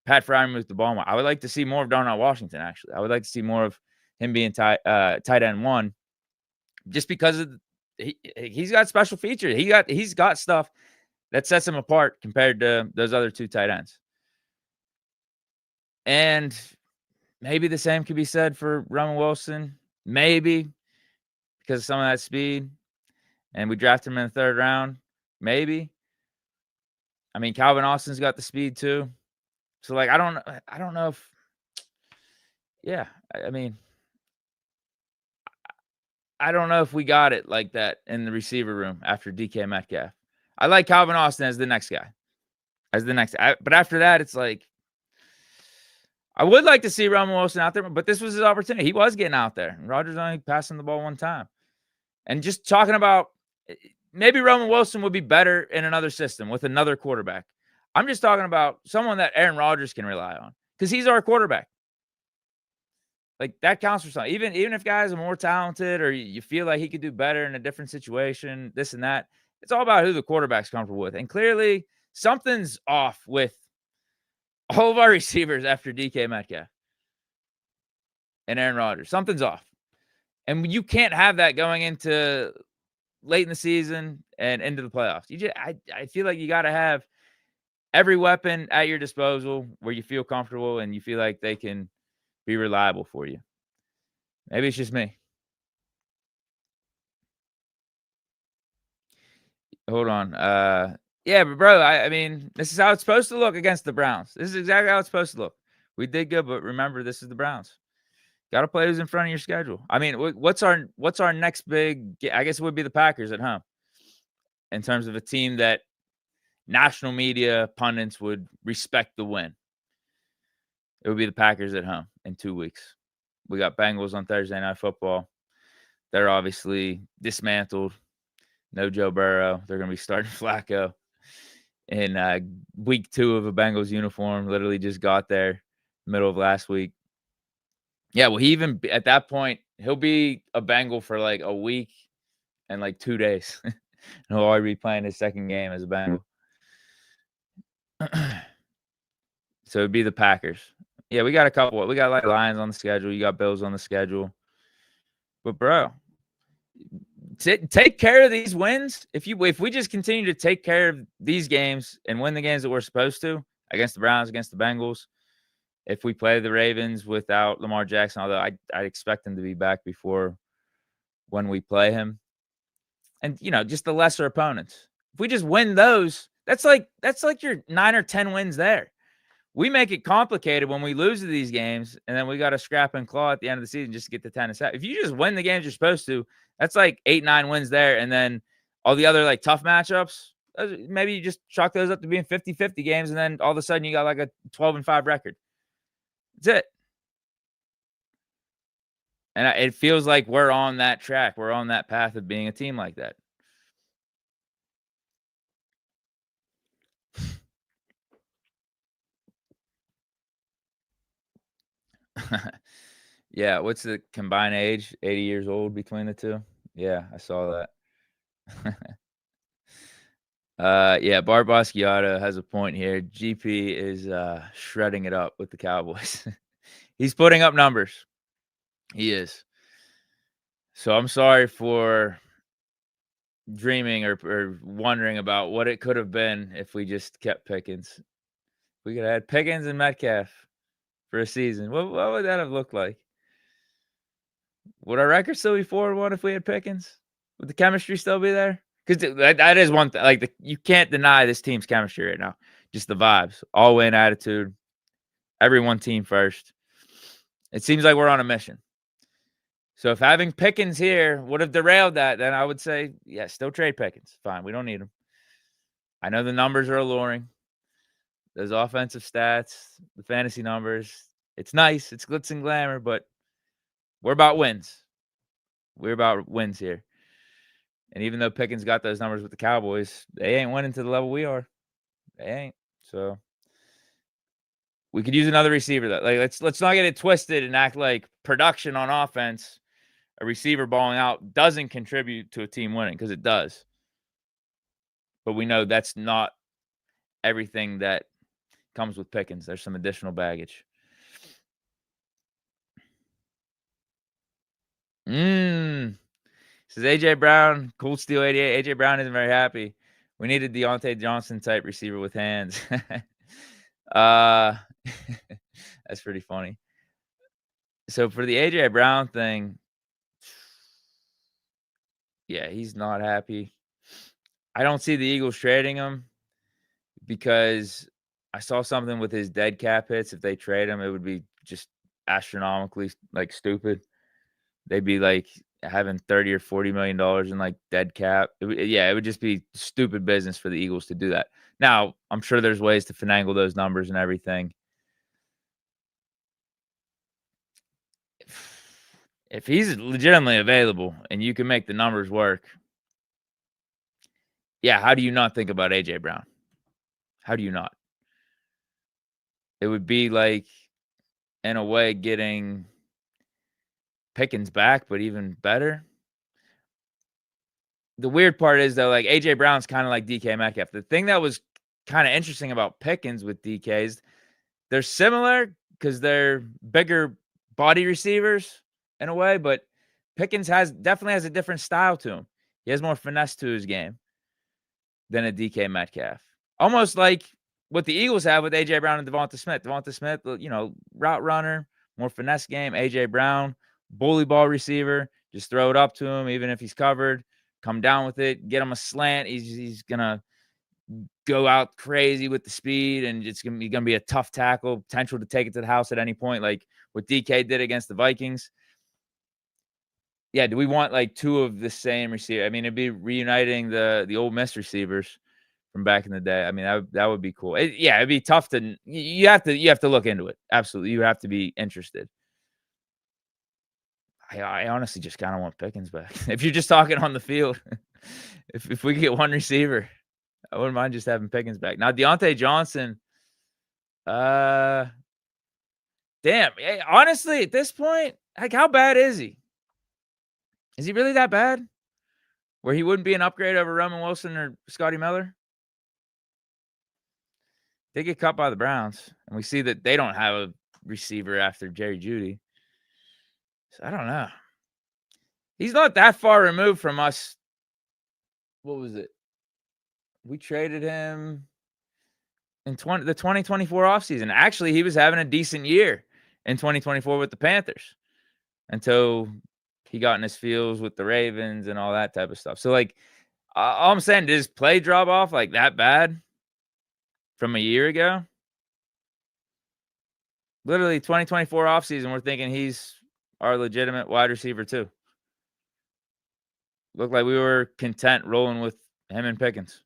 Pat Freiermuth the ball more. I would like to see more of Darnell Washington, actually. I would like to see more of him being tight end one, just because he's got special features. He's got stuff that sets him apart compared to those other two tight ends. And maybe the same could be said for Roman Wilson. Maybe because of some of that speed. And we drafted him in the 3rd round. Maybe. I mean, Calvin Austin's got the speed too. So like I don't know if I mean I don't know if we got it like that in the receiver room after DK Metcalf. I like Calvin Austin as the next guy. But after that, it's like I would like to see Roman Wilson out there, but this was his opportunity. He was getting out there. Rodgers only passing the ball one time. And just talking about maybe Roman Wilson would be better in another system with another quarterback. I'm just talking about someone that Aaron Rodgers can rely on because he's our quarterback. Like that counts for something. Even if guys are more talented or you feel like he could do better in a different situation, this and that, it's all about who the quarterback's comfortable with. And clearly something's off with all of our receivers after DK Metcalf and Aaron Rodgers. Something's off. And you can't have that going into late in the season and into the playoffs. I feel like you got to have every weapon at your disposal where you feel comfortable and you feel like they can be reliable for you. Maybe it's just me. Hold on. Yeah, but bro, I mean, this is how it's supposed to look against the Browns. This is exactly how it's supposed to look. We did good, but remember, this is the Browns. Got to play who's in front of your schedule. I mean, what's our next big? I guess it would be the Packers at home. In terms of a team that national media pundits would respect the win, it would be the Packers at home in 2 weeks. We got Bengals on Thursday Night Football. They're obviously dismantled. No Joe Burrow. They're going to be starting Flacco in week 2 of a Bengals uniform. Literally just got there middle of last week. Yeah, well, he even at that point, he'll be a Bengal for like a week and like 2 days. And he'll already be playing his second game as a Bengal. So it'd be the Packers. Yeah, we got a couple. We got like Lions on the schedule. You got Bills on the schedule. But bro, take care of these wins. If we just continue to take care of these games and win the games that we're supposed to against the Browns, against the Bengals, if we play the Ravens without Lamar Jackson, although I'd expect him to be back before when we play him, and just the lesser opponents. If we just win those, That's like your 9 or 10 wins there. We make it complicated when we lose to these games, and then we got to scrap and claw at the end of the season just to get to 10 and 7. If you just win the games you're supposed to, that's like 8, 9 wins there. And then all the other like tough matchups, maybe you just chalk those up to being 50-50 games, and then all of a sudden you got like a 12-5 record. That's it. And it feels like we're on that track. We're on that path of being a team like that. Yeah, what's the combined age? 80 years old between the two? Yeah, I saw that. Yeah, Bart Basquiat has a point here. GP is shredding it up with the Cowboys. He's putting up numbers. He is. So I'm sorry for dreaming or wondering about what it could have been if we just kept Pickens. We could have had Pickens and Metcalf for a season. What would that have looked like? Would our record still be 4-1 if we had Pickens? Would the chemistry still be there? Because that is one thing. Like you can't deny this team's chemistry right now. Just the vibes, all win attitude, everyone team first. It seems like we're on a mission. So if having Pickens here would have derailed that, then I would say, yeah, still trade Pickens. Fine, we don't need him. I know the numbers are alluring. Those offensive stats, the fantasy numbers, it's nice. It's glitz and glamour, but we're about wins. We're about wins here. And even though Pickens got those numbers with the Cowboys, they ain't winning to the level we are. They ain't. So we could use another receiver. That like let's not get it twisted and act like production on offense, a receiver balling out, doesn't contribute to a team winning, because it does. But we know that's not everything that comes with Pickens. There's some additional baggage. Says AJ Brown, cool steal 88. AJ Brown isn't very happy. We need a Deontay Johnson type receiver with hands. That's pretty funny. So for the AJ Brown thing, yeah, he's not happy. I don't see the Eagles trading him because I saw something with his dead cap hits. If they trade him, it would be just astronomically like stupid. They'd be like having $30 or $40 million in like dead cap. It would just be stupid business for the Eagles to do that. Now, I'm sure there's ways to finagle those numbers and everything. If he's legitimately available and you can make the numbers work, yeah, how do you not think about AJ Brown? How do you not? It would be like, in a way, getting Pickens back, but even better. The weird part is, though, like AJ Brown's kind of like DK Metcalf. The thing that was kind of interesting about Pickens with DK's, they're similar because they're bigger body receivers in a way, but Pickens definitely has a different style to him. He has more finesse to his game than a DK Metcalf. Almost like what the Eagles have with AJ Brown and Devonta Smith. Devonta Smith, route runner, more finesse game. AJ Brown, bully ball receiver. Just throw it up to him, even if he's covered. Come down with it. Get him a slant. He's gonna go out crazy with the speed, and it's gonna be a tough tackle. Potential to take it to the house at any point, like what DK did against the Vikings. Yeah, do we want like two of the same receiver? I mean, it'd be reuniting the Ole Miss receivers from back in the day. I mean, that would be cool. It'd be tough to. You have to look into it. Absolutely, you have to be interested. I honestly just kind of want Pickens back. If you're just talking on the field, if we could get one receiver, I wouldn't mind just having Pickens back. Now Deontay Johnson, damn. Honestly, at this point, like, how bad is he? Is he really that bad? Where he wouldn't be an upgrade over Roman Wilson or Scotty Miller? They get cut by the Browns, and we see that they don't have a receiver after Jerry Jeudy. So I don't know. He's not that far removed from us. What was it? We traded him in the 2024 offseason. Actually, he was having a decent year in 2024 with the Panthers until he got in his feels with the Ravens and all that type of stuff. So, like, all I'm saying, did his play drop off like that bad? from a year ago. Literally 2024 offseason, we're thinking he's our legitimate wide receiver too. Looked like we were content rolling with him and Pickens.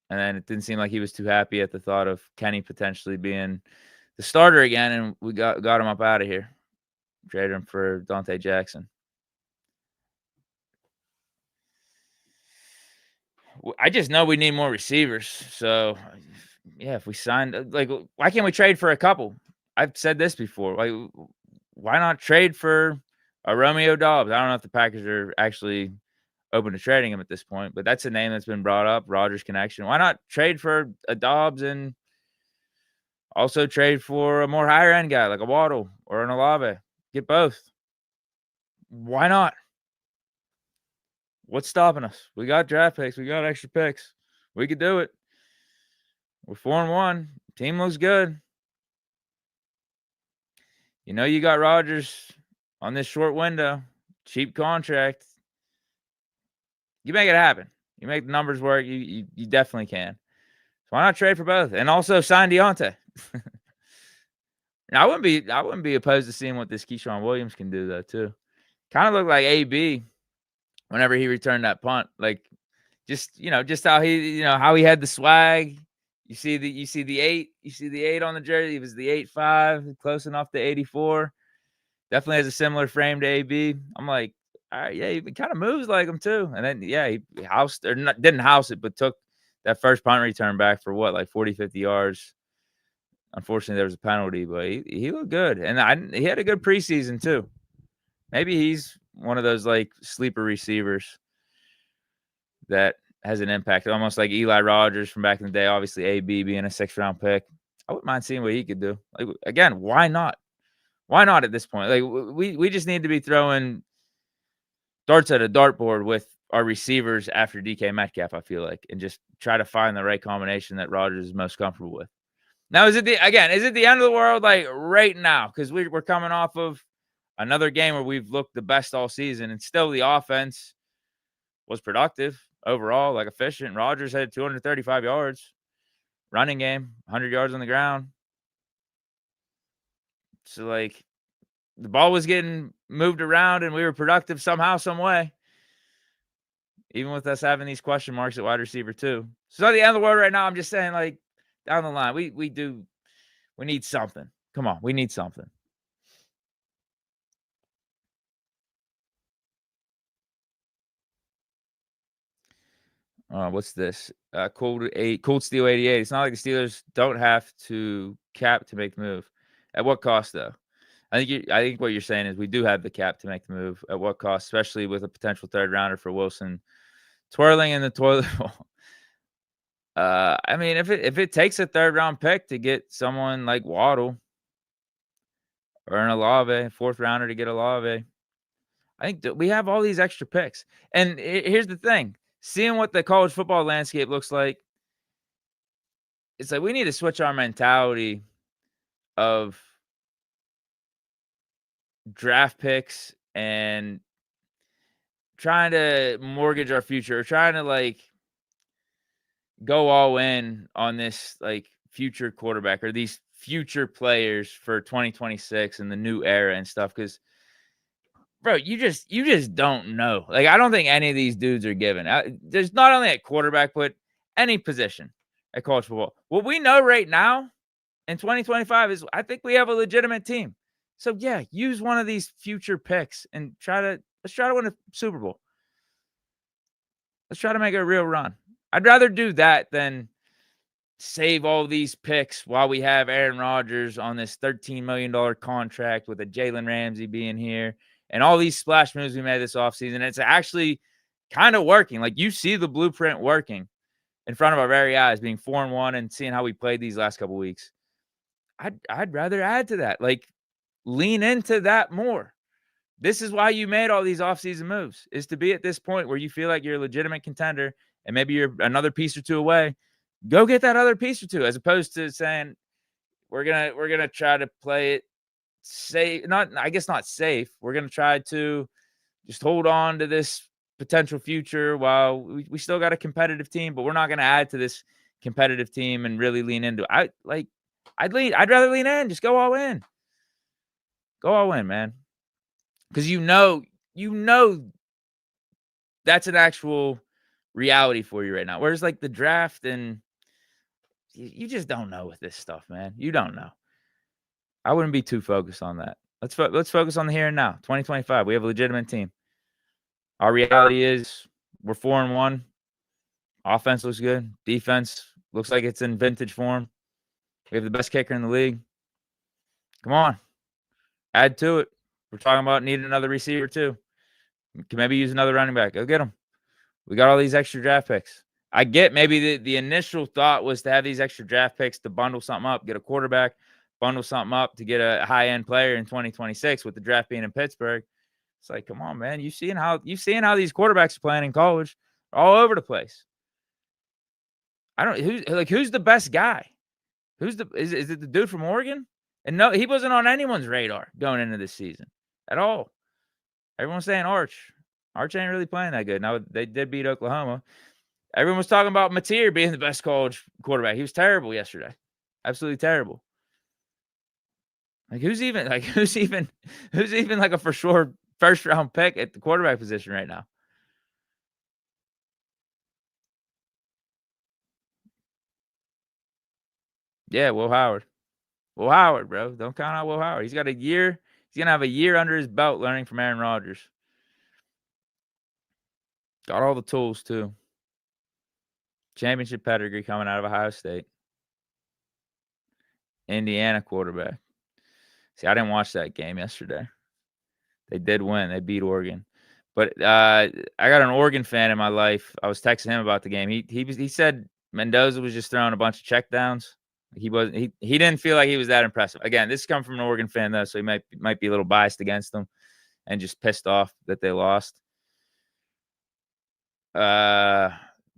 And then it didn't seem like he was too happy at the thought of Kenny potentially being the starter again, and we got him up out of here. Traded him for Dante Jackson. I just know we need more receivers. So, yeah, if we signed, why can't we trade for a couple? I've said this before. Like, why not trade for a Romeo Dobbs? I don't know if the Packers are actually open to trading him at this point, but that's a name that's been brought up. Rodgers connection. Why not trade for a Dobbs and also trade for a more higher end guy like a Waddle or an Olave? Get both. Why not? What's stopping us? We got draft picks. We got extra picks. We could do it. We're 4-1. Team looks good. You know you got Rodgers on this short window. Cheap contract. You make it happen. You make the numbers work. You definitely can. So why not trade for both? And also sign Deontay. Now, I wouldn't be opposed to seeing what this Keyshawn Williams can do though, too. Kind of looked like AB whenever he returned that punt. Like just how he had the swag. You see the 8 on the jersey. He was the 8'5", close enough to 84. Definitely has a similar frame to AB. I'm like, all right, yeah, he kind of moves like him too. And then yeah, he didn't house it, but took that first punt return back for what, like 40, 50 yards. Unfortunately, there was a penalty, but he looked good. And he had a good preseason too. Maybe he's one of those like sleeper receivers that has an impact, almost like Eli Rogers from back in the day. Obviously, AB being a 6th-round pick. I wouldn't mind seeing what he could do. Like, again, why not? Why not at this point? Like, we just need to be throwing darts at a dartboard with our receivers after DK Metcalf, I feel like, and just try to find the right combination that Rodgers is most comfortable with. Now, is it the end of the world, like, right now? Because we're coming off of another game where we've looked the best all season, and still the offense was productive overall, like efficient. Rodgers had 235 yards. Running game, 100 yards on the ground. So, like, the ball was getting moved around, and we were productive somehow, some way. Even with us having these question marks at wide receiver too. So, it's not the end of the world right now. I'm just saying, like, down the line, we need something. Come on, we need something. What's this? Cold Steel 88. It's not like the Steelers don't have to cap to make the move. At what cost, though? I think what you're saying is we do have the cap to make the move. At what cost, especially with a potential 3rd rounder for Wilson twirling in the toilet bowl. I mean, if it takes a 3rd round pick to get someone like Waddle or an Olave, 4th rounder to get Olave, I think that we have all these extra picks. And here's the thing: seeing what the college football landscape looks like, it's like we need to switch our mentality of draft picks and trying to mortgage our future, or trying to like go all in on this like future quarterback or these future players for 2026 and the new era and stuff. Because, bro, you just don't know. Like, I don't think any of these dudes are given. There's not only at quarterback, but any position at college football. What we know right now in 2025 is I think we have a legitimate team. So yeah, use one of these future picks and let's try to win a Super Bowl. Let's try to make a real run. I'd rather do that than save all these picks while we have Aaron Rodgers on this $13 million contract with a Jalen Ramsey being here and all these splash moves we made this offseason. It's actually kind of working. Like, you see the blueprint working in front of our very eyes, being 4-1 and seeing how we played these last couple weeks. I'd rather add to that. Like, lean into that more. This is why you made all these offseason moves, is to be at this point where you feel like you're a legitimate contender and maybe you're another piece or two away. Go get that other piece or two, as opposed to saying we're gonna try to play it safe. Not safe. We're gonna try to just hold on to this potential future while we still got a competitive team, but we're not gonna add to this competitive team and really lean into it. I'd rather lean in. Just go all in. Go all in, man. Because you know that's an actual reality for you right now. Whereas like the draft and you just don't know with this stuff, man. You don't know. I wouldn't be too focused on that. Let's focus on the here and now. 2025. We have a legitimate team. Our reality is we're 4-1. Offense looks good. Defense looks like it's in vintage form. We have the best kicker in the league. Come on. Add to it. We're talking about needing another receiver too. Can maybe use another running back. Go get them. We got all these extra draft picks. I get maybe the initial thought was to have these extra draft picks to bundle something up, get a quarterback, bundle something up to get a high-end player in 2026 with the draft being in Pittsburgh. It's like, come on, man. You seeing how these quarterbacks are playing in college all over the place. Who's the best guy? Is it the dude from Oregon? And no, he wasn't on anyone's radar going into this season at all. Everyone's saying Arch. Arch ain't really playing that good. Now, they did beat Oklahoma. Everyone was talking about Mateer being the best college quarterback. He was terrible yesterday. Absolutely terrible. Who's even like a for sure first round pick at the quarterback position right now? Yeah, Will Howard. Will Howard, bro. Don't count out Will Howard. He's got a year. He's going to have a year under his belt learning from Aaron Rodgers. Got all the tools, too. Championship pedigree coming out of Ohio State. Indiana quarterback. See, I didn't watch that game yesterday. They did win. They beat Oregon. But I got an Oregon fan in my life. I was texting him about the game. He said Mendoza was just throwing a bunch of checkdowns. He didn't feel like he was that impressive. Again, this comes from an Oregon fan though, so he might be a little biased against them and just pissed off that they lost.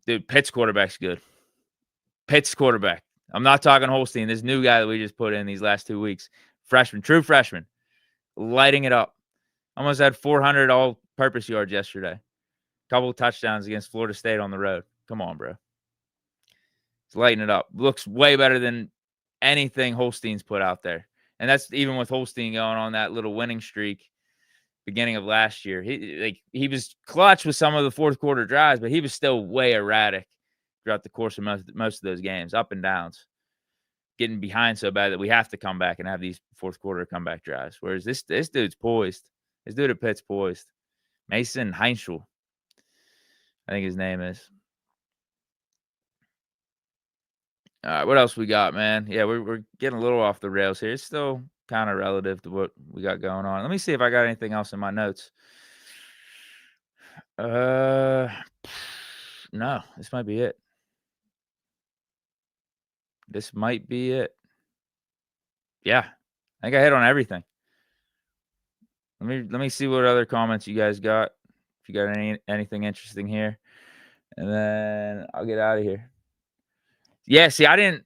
Dude, Pitt's quarterback's good. Pitt's quarterback. I'm not talking Holstein. This new guy that we just put in these last 2 weeks. Freshman, true freshman. Lighting it up. Almost had 400 all-purpose yards yesterday. Couple of touchdowns against Florida State on the road. Come on, bro. It's lighting it up. Looks way better than anything Holstein's put out there. And that's even with Holstein going on that little winning streak beginning of last year. He was clutch with some of the fourth quarter drives, but he was still way erratic throughout the course of most of those games, up and downs, getting behind so bad that we have to come back and have these fourth quarter comeback drives. Whereas this dude's poised. This dude at Pitt's poised. Mason Heinschel, I think his name is. All right, what else we got, man? Yeah, we're getting a little off the rails here. It's still kind of relative to what we got going on. Let me see if I got anything else in my notes. No, this might be it. This might be it. Yeah, I think I hit on everything. Let me see what other comments you guys got. If you got anything interesting here, and then I'll get out of here. Yeah, see, I didn't.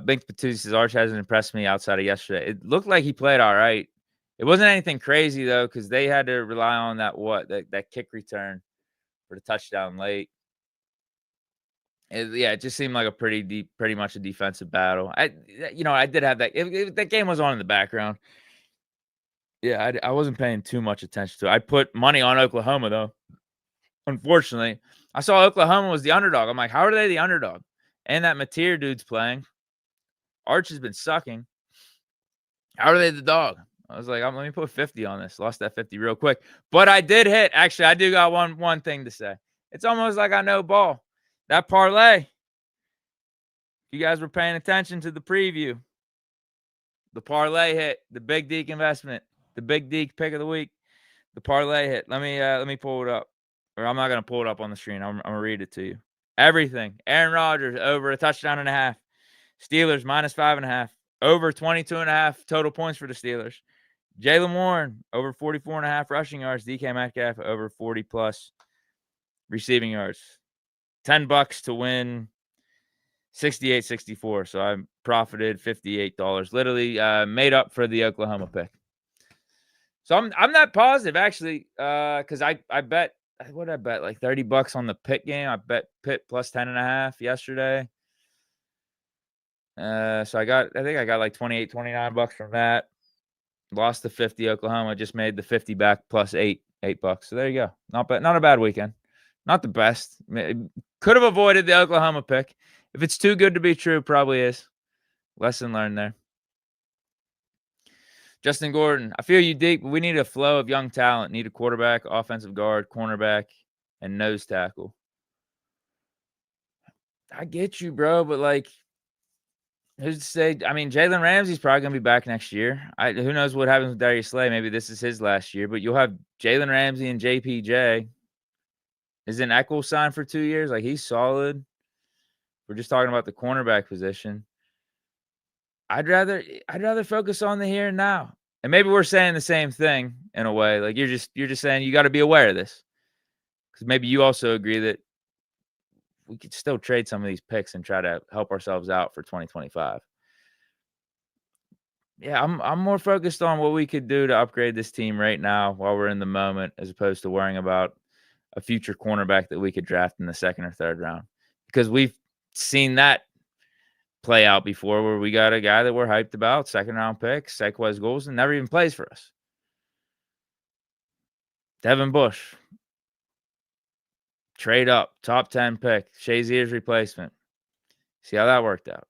Bink Patuzzi says Arch hasn't impressed me outside of yesterday. It looked like he played all right. It wasn't anything crazy though, because they had to rely on that kick return for the touchdown late. It just seemed like a pretty much a defensive battle. I did have that. That game was on in the background. Yeah, I wasn't paying too much attention to it. I put money on Oklahoma though. Unfortunately, I saw Oklahoma was the underdog. I'm like, how are they the underdog? And that Mateer dude's playing. Arch has been sucking. How are they the dog? I was like, let me put 50 on this. Lost that 50 real quick. But I did hit. Actually, I do got one thing to say. It's almost like I know ball. That parlay. You guys were paying attention to the preview. The parlay hit. The Big Deke investment. The Big Deke pick of the week. The parlay hit. Let me pull it up. Or I'm not going to pull it up on the screen. I'm going to read it to you. Everything. Aaron Rodgers over a touchdown and a half. Steelers minus 5.5. Over 22.5 total points for the Steelers. Jaylen Warren over 44.5 rushing yards. DK Metcalf over 40 plus receiving yards. $10 to win 68-64. So I profited $58. Literally made up for the Oklahoma pick. So I'm not positive actually, because I bet. What did I bet? Like $30 on the Pitt game. I bet Pitt plus 10.5 yesterday. So I think I got like 28, 29 bucks from that. Lost the 50 Oklahoma, just made the 50 back plus $8 bucks. So there you go. Not a bad weekend. Not the best. Could have avoided the Oklahoma pick. If it's too good to be true, probably is. Lesson learned there. Justin Gordon, I feel you deep, but we need a flow of young talent. Need a quarterback, offensive guard, cornerback, and nose tackle. I get you, bro, but like, who's to say? I mean, Jalen Ramsey's probably gonna be back next year. Who knows what happens with Darius Slay? Maybe this is his last year, but you'll have Jalen Ramsey and JPJ. Isn't Eccles signed for 2 years? Like, he's solid. We're just talking about the cornerback position. I'd rather focus on the here and now. And maybe we're saying the same thing in a way. Like, you're just saying you got to be aware of this. Because maybe you also agree that we could still trade some of these picks and try to help ourselves out for 2025. Yeah, I'm more focused on what we could do to upgrade this team right now while we're in the moment, as opposed to worrying about a future cornerback that we could draft in the second or third round. Because we've seen that play out before, where we got a guy that we're hyped about, second round pick, Saquez goals, and never even plays for us. Devin Bush, trade up, top 10 pick, Shazier's replacement. See how that worked out.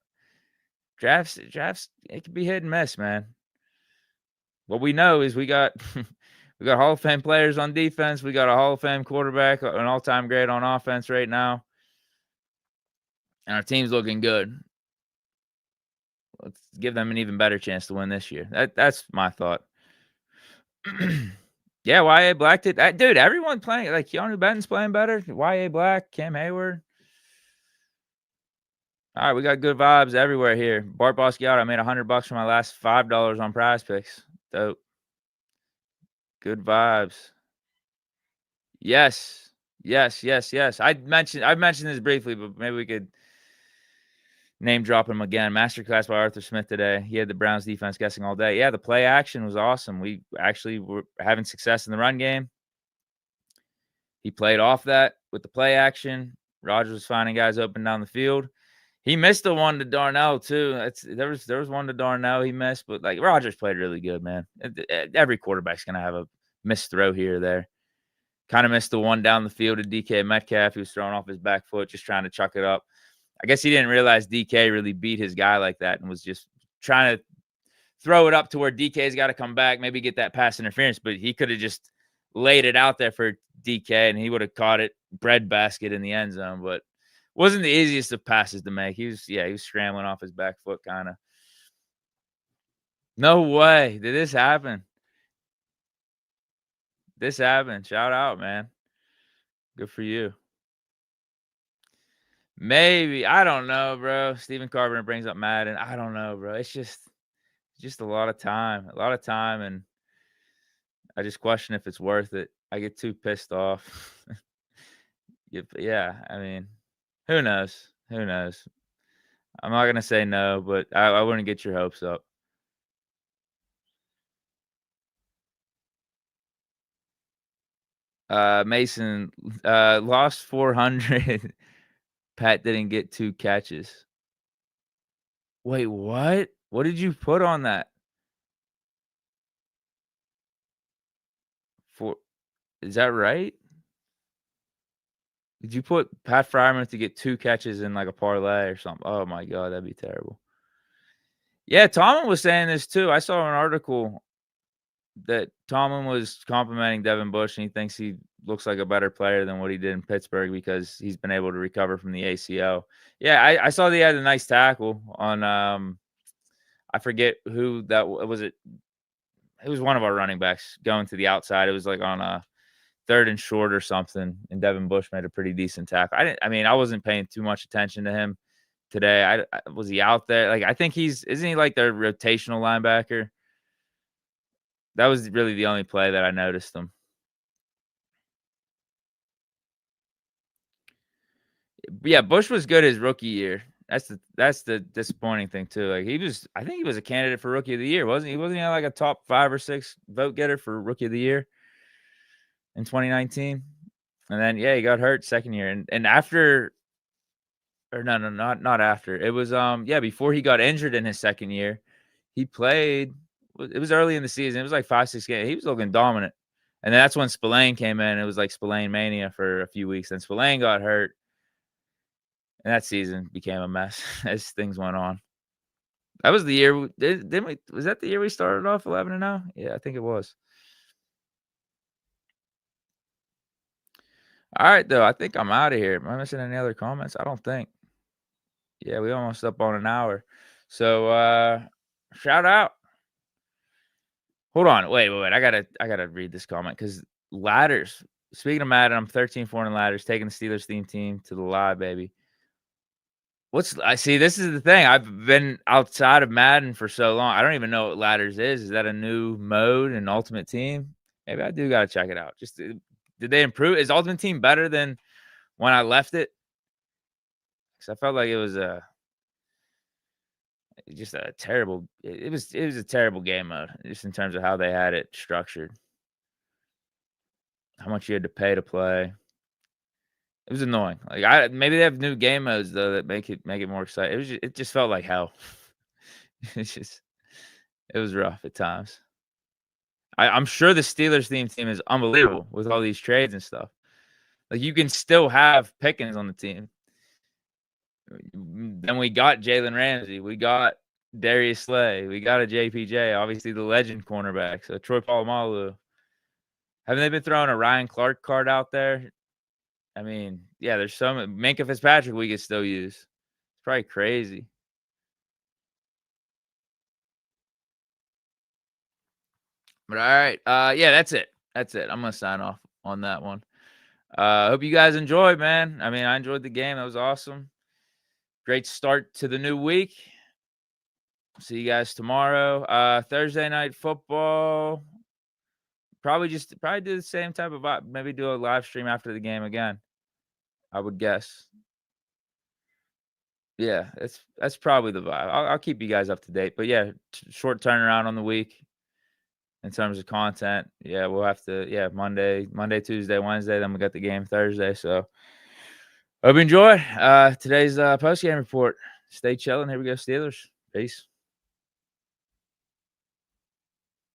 Drafts, it could be hit and miss, man. What we know is we got Hall of Fame players on defense. We got a Hall of Fame quarterback, an all-time great on offense right now. And our team's looking good. Let's give them an even better chance to win this year. That's my thought. Yeah, Y.A. Black did that. Dude, everyone playing. Like, Keanu Benton's playing better. Y.A. Black, Cam Hayward. All right, we got good vibes everywhere here. Bart Basquiat, I made $100 for my last $5 on Prize Picks. Dope. Good vibes. Yes. I've mentioned this briefly, but maybe we could name drop him again. Masterclass by Arthur Smith today. He had the Browns defense guessing all day. Yeah, the play action was awesome. We actually were having success in the run game. He played off that with the play action. Rodgers was finding guys open down the field. He missed the one to Darnell too. There was one to Darnell he missed, but like, Rodgers played really good, man. Every quarterback's gonna have a missed throw here or there. Kind of missed the one down the field to DK Metcalf. He was throwing off his back foot, just trying to chuck it up. I guess he didn't realize DK really beat his guy like that and was just trying to throw it up to where DK's got to come back, maybe get that pass interference, but he could have just laid it out there for DK and he would have caught it breadbasket in the end zone, but wasn't the easiest of passes to make. He was scrambling off his back foot kind of. No way. Did this happen? This happened. Shout out, man. Good for you. Maybe. I don't know, bro. Stephen Carpenter brings up Madden. I don't know, bro. It's just a lot of time. And I just question if it's worth it. I get too pissed off. Yeah, I mean, who knows? I'm not going to say no, but I wouldn't get your hopes up. Mason lost 400. Pat didn't get 2 catches. Wait, what? What did you put on that? Is that right? Did you put Pat Fryermuth to get 2 catches in like a parlay or something? Oh my god, that'd be terrible. Yeah, Tomlin was saying this too. I saw an article that Tomlin was complimenting Devin Bush, and he thinks he looks like a better player than what he did in Pittsburgh because he's been able to recover from the ACL. Yeah, I saw that he had a nice tackle on I forget who that was. It was one of our running backs going to the outside. It was like on a 3rd and short or something, and Devin Bush made a pretty decent tackle. I wasn't paying too much attention to him today. Was he out there? Like, I think isn't he like their rotational linebacker? That was really the only play that I noticed him. But yeah, Bush was good his rookie year. That's the disappointing thing too. Like, I think he was a candidate for rookie of the year, wasn't he? Wasn't he like a top 5 or 6 vote getter for rookie of the year in 2019? And then he got hurt second year. And after or no, not after. It was, yeah, before he got injured in his second year. He played it was early in the season. It was like 5, 6 games. He was looking dominant. And then that's when Spillane came in. It was like Spillane mania for a few weeks. Then Spillane got hurt. And that season became a mess as things went on. That was the year didn't we was that the year we started off 11-0? Yeah, I think it was. All right, though. I think I'm out of here. Am I missing any other comments? I don't think. Yeah, we almost up on an hour. So shout out. Hold on. Wait. I gotta read this comment because ladders. Speaking of Madden, I'm 13-4 in ladders, taking the Steelers theme team to the live, baby. I see. This is the thing. I've been outside of Madden for so long. I don't even know what ladders is. Is that a new mode in Ultimate Team? Maybe I do gotta check it out. Did they improve? Is Ultimate Team better than when I left it? Because I felt like it was just a terrible. It was a terrible game mode, just in terms of how they had it structured, how much you had to pay to play. It was annoying. Like maybe they have new game modes though that make it more exciting. It just felt like hell. It was rough at times. I'm sure the Steelers team is unbelievable with all these trades and stuff. Like you can still have Pickens on the team. Then we got Jalen Ramsey. We got Darius Slay. We got a JPJ, obviously the legend cornerback. So Troy Polamalu. Haven't they been throwing a Ryan Clark card out there? I mean, yeah, there's some Minkah Fitzpatrick we could still use. It's probably crazy. But all right. Yeah, that's it. That's it. I'm gonna sign off on that one. Hope you guys enjoyed, man. I mean, I enjoyed the game. That was awesome. Great start to the new week. See you guys tomorrow. Thursday night football. Probably do the same type of vibe. Maybe do a live stream after the game again. I would guess. Yeah, that's probably the vibe. I'll keep you guys up to date. But yeah, short turnaround on the week in terms of content. Yeah, we'll have to. Monday, Tuesday, Wednesday. Then we got the game Thursday. So hope you enjoy today's post game report. Stay chilling. Here we go, Steelers. Peace.